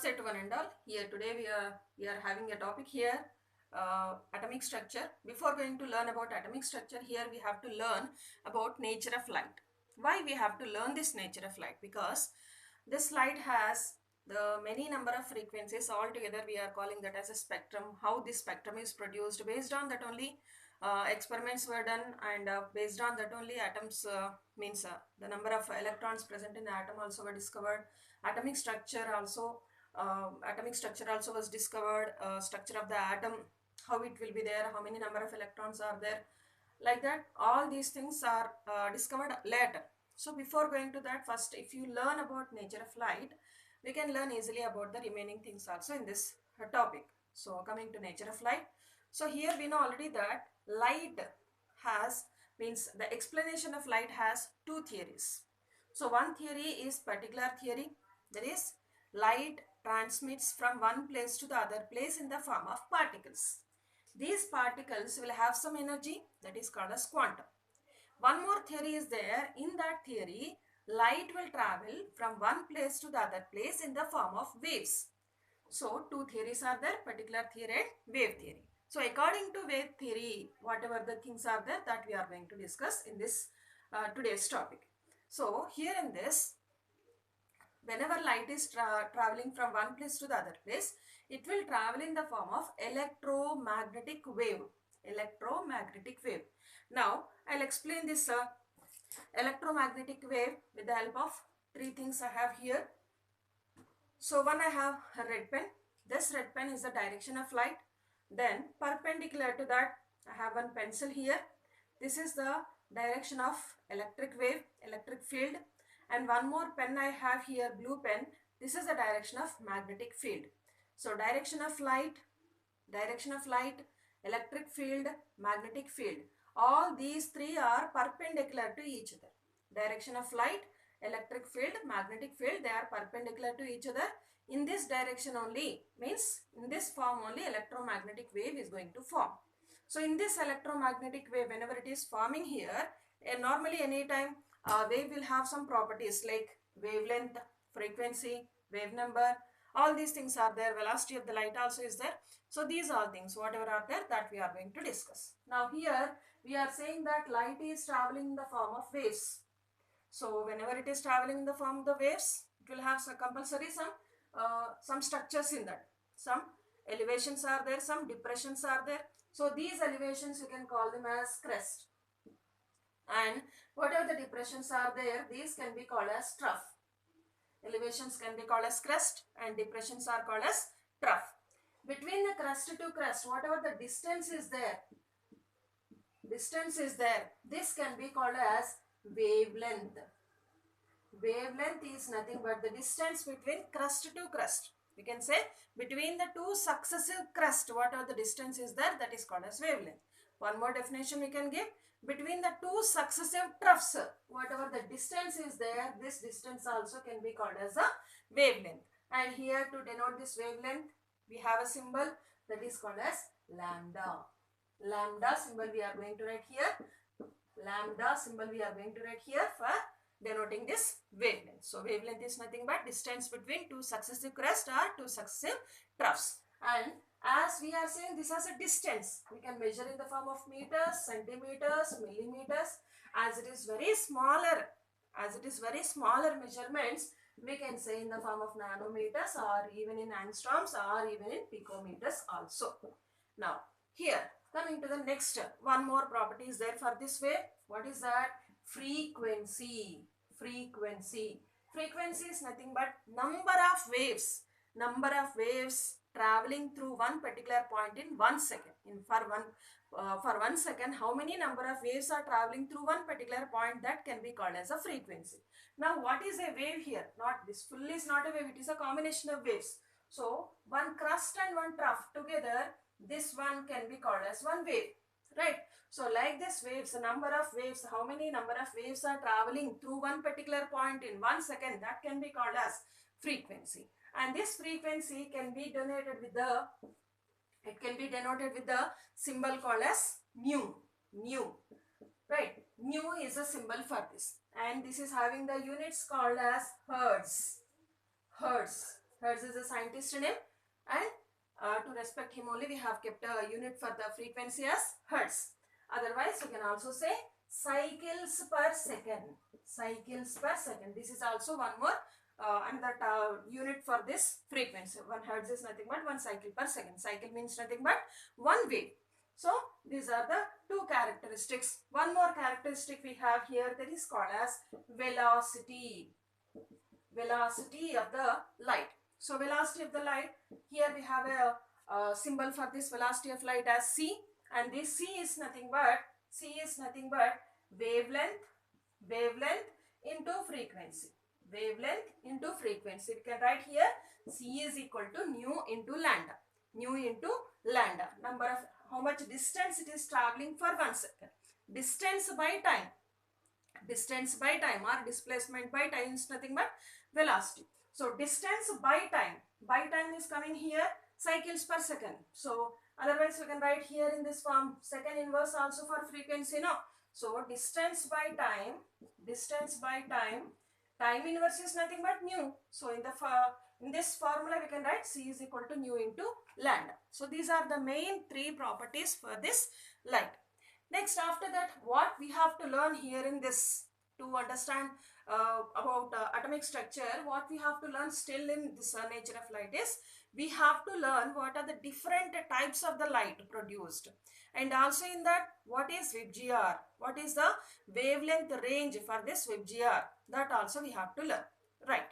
Namaste to one and all. Here today we are having a topic here, atomic structure. Before going to learn about atomic structure, here we have to learn about nature of light. Why we have to learn this nature of light? Because this light has the many number of frequencies. All together we are calling that as a spectrum. How this spectrum is produced, based on that only experiments were done, and based on that only atoms means the number of electrons present in the atom also were discovered. Atomic structure also was discovered. Structure of the atom, how it will be there, how many number of electrons are there, like that. All these things are discovered later. So before going to that, first if you learn about nature of light, we can learn easily about the remaining things also in this topic. So coming to nature of light, so here we know already that light has, means the explanation of light has two theories. So one theory is particular theory, that is light transmits from one place to the other place in the form of particles. These particles will have some energy, that is called as quantum. One more theory is there. In that theory, light will travel from one place to the other place in the form of waves. So two theories are there, particular theory and wave theory. So according to wave theory, whatever the things are there, that we are going to discuss in this today's topic. So here in this, whenever light is traveling from one place to the other place, it will travel in the form of electromagnetic wave. Electromagnetic wave. Now I'll explain this electromagnetic wave with the help of three things I have here. So one, I have a red pen. This red pen is the direction of light. Then perpendicular to that, I have one pencil here. This is the direction of electric wave, electric field. And one more pen I have here, blue pen. This is the direction of magnetic field. So direction of light, electric field, magnetic field. All these three are perpendicular to each other. Direction of light, electric field, magnetic field, they are perpendicular to each other. In this direction only, means in this form only, electromagnetic wave is going to form. So in this electromagnetic wave, whenever it is forming here, normally anytime wave will have some properties like wavelength, frequency, wave number, all these things are there. Velocity of the light also is there. So these all things, whatever are there, that we are going to discuss. Now here we are saying that light is traveling in the form of waves. So whenever it is traveling in the form of the waves, it will have some compulsory some structures in that. Some elevations are there, some depressions are there. So these elevations you can call them as crest. And whatever the depressions are there, these can be called as trough. Elevations can be called as crest and depressions are called as trough. Between the crest to crest, whatever the distance is there, this can be called as wavelength. Wavelength is nothing but the distance between crest to crest. We can say between the two successive crests, whatever the distance is there, that is called as wavelength. One more definition we can give. Between the two successive troughs, whatever the distance is there, this distance also can be called as a wavelength. And here to denote this wavelength, we have a symbol that is called as lambda. Lambda symbol we are going to write here. Lambda symbol we are going to write here for denoting this wavelength. So wavelength is nothing but distance between two successive crests or two successive troughs. And as we are saying this as a distance, we can measure in the form of meters, centimeters, millimeters. As it is very smaller measurements, we can say in the form of nanometers or even in angstroms or even in picometers also. Now here coming to the next, one more property is there for this wave. What is that? Frequency. Frequency is nothing but number of waves traveling through one particular point in 1 second. For 1 second, how many number of waves are traveling through one particular point, that can be called as a frequency. Now what is a wave here? Not this full is not a wave, it is a combination of waves. So one crest and one trough together, this one can be called as one wave, right? So like this waves, the number of waves, how many number of waves are traveling through one particular point in 1 second, that can be called as frequency. And this frequency can be denoted with the symbol called as mu. Right? Mu is a symbol for this. And this is having the units called as hertz. Hertz is a scientist name, and to respect him only we have kept a unit for the frequency as Hertz. Otherwise you can also say cycles per second. Cycles per second. This is also one more another unit for this frequency. 1 Hertz is nothing but 1 cycle per second. Cycle means nothing but 1 wave. So these are the two characteristics. One more characteristic we have here, that is called as velocity. Velocity of the light. So velocity of the light, here we have a symbol for this velocity of light as c, and this c is nothing but wavelength into frequency. Wavelength into frequency. We can write here c is equal to nu into lambda. Nu into lambda. Number of how much distance it is traveling for 1 second. Distance by time. Distance by time or displacement by time is nothing but velocity. So distance by time is coming here cycles per second. So otherwise we can write here in this form second inverse also for frequency, no. So distance by time, time inverse is nothing but nu. So in this formula we can write c is equal to nu into lambda. So these are the main three properties for this light. Next, after that, what we have to learn here in this to understand about atomic structure, what we have to learn still in this nature of light is we have to learn what are the different types of the light produced, and also in that what is VIBGR, what is the wavelength range for this VIBGR, that also we have to learn, right?